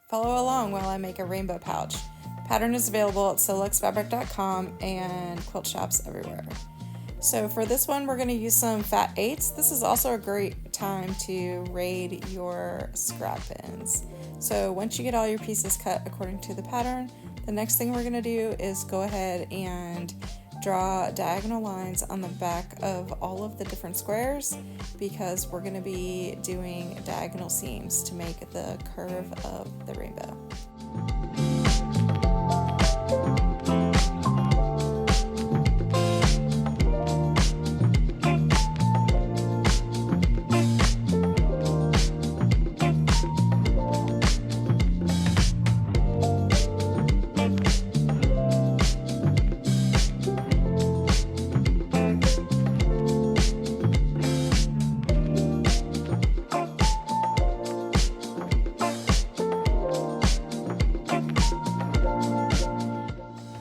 Follow along while I make a rainbow pouch. Pattern is available at soluxfabric.com and quilt shops everywhere. So for this one, we're going to use some fat 8s. This is also a great time to raid your scrap bins. So once you get all your pieces cut according to the pattern, the next thing we're going to do is go ahead and draw diagonal lines on the back of all of the different squares, because we're going to be doing diagonal seams to make the curve of the rainbow.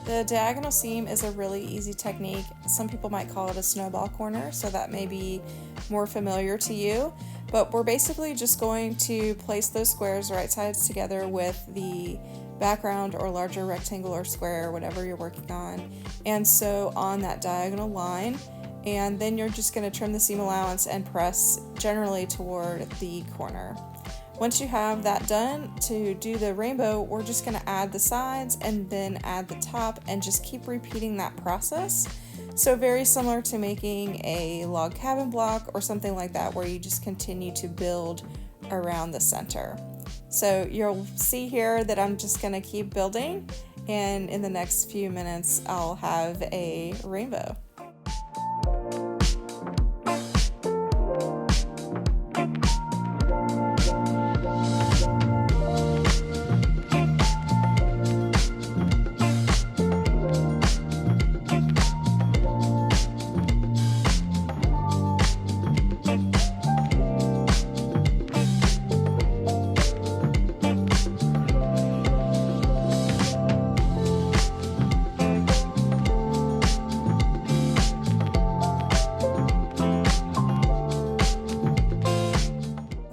The diagonal seam is a really easy technique. Some people might call it a snowball corner, so that may be more familiar to you. But we're basically just going to place those squares right sides together with the background or larger rectangle or square, whatever you're working on, and sew on that diagonal line. And then you're just going to trim the seam allowance and press generally toward the corner. Once you have that done, to do the rainbow, we're just going to add the sides and then add the top and just keep repeating that process. So very similar to making a log cabin block or something like that, where you just continue to build around the center. So you'll see here that I'm just going to keep building, and in the next few minutes I'll have a rainbow.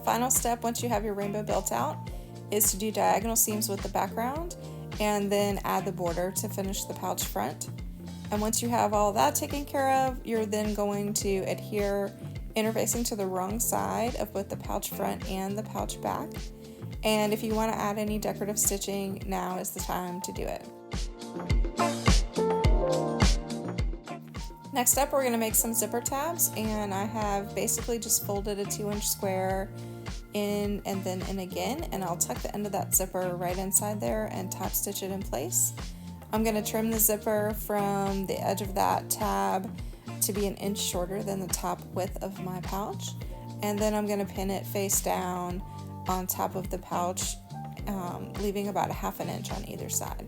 Final step, once you have your rainbow built out, is to do diagonal seams with the background and then add the border to finish the pouch front. And once you have all that taken care of, you're then going to adhere interfacing to the wrong side of both the pouch front and the pouch back. And if you want to add any decorative stitching, now is the time to do it. Next up, we're going to make some zipper tabs, and I have basically just folded a 2-inch square in and then in again, and I'll tuck the end of that zipper right inside there and top stitch it in place. I'm going to trim the zipper from the edge of that tab to be 1 inch shorter than the top width of my pouch, and then I'm going to pin it face down on top of the pouch, leaving about 1/2 inch on either side.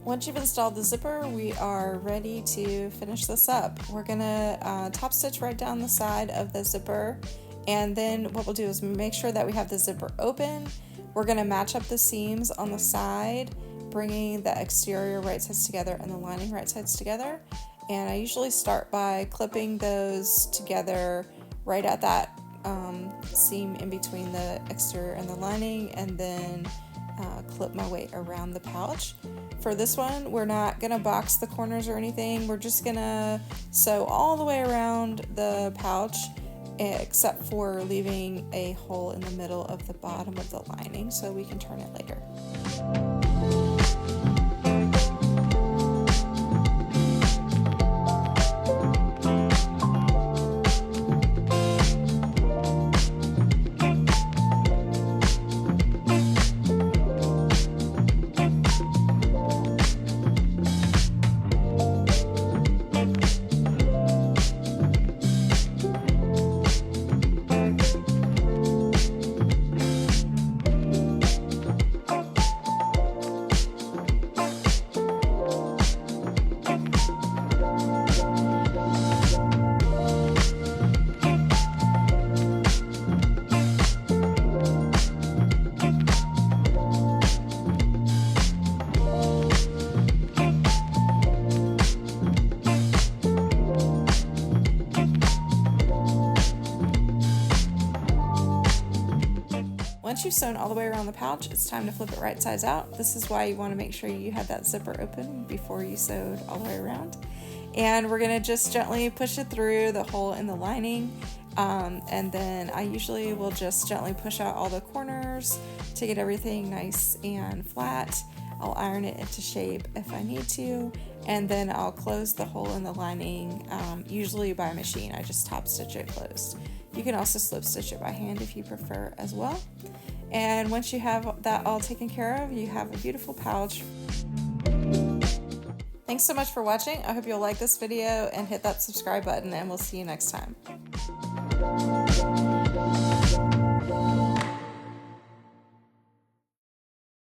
Once you've installed the zipper, we are ready to finish this up. We're gonna top stitch right down the side of the zipper, and then what we'll do is make sure that we have the zipper open. We're gonna match up the seams on the side, bringing the exterior right sides together and the lining right sides together. And I usually start by clipping those together right at that seam in between the exterior and the lining, and then clip my way around the pouch. For this one, we're not gonna box the corners or anything. We're just gonna sew all the way around the pouch, except for leaving a hole in the middle of the bottom of the lining so we can turn it later. Once you've sewn all the way around the pouch, it's time to flip it right sides out. This is why you want to make sure you had that zipper open before you sewed all the way around. And we're going to just gently push it through the hole in the lining. And then I usually will just gently push out all the corners to get everything nice and flat. I'll iron it into shape if I need to, and then I'll close the hole in the lining, usually by machine. I just top stitch it closed. You can also slip stitch it by hand if you prefer as well. And once you have that all taken care of, you have a beautiful pouch. Thanks so much for watching. I hope you'll like this video and hit that subscribe button, and we'll see you next time.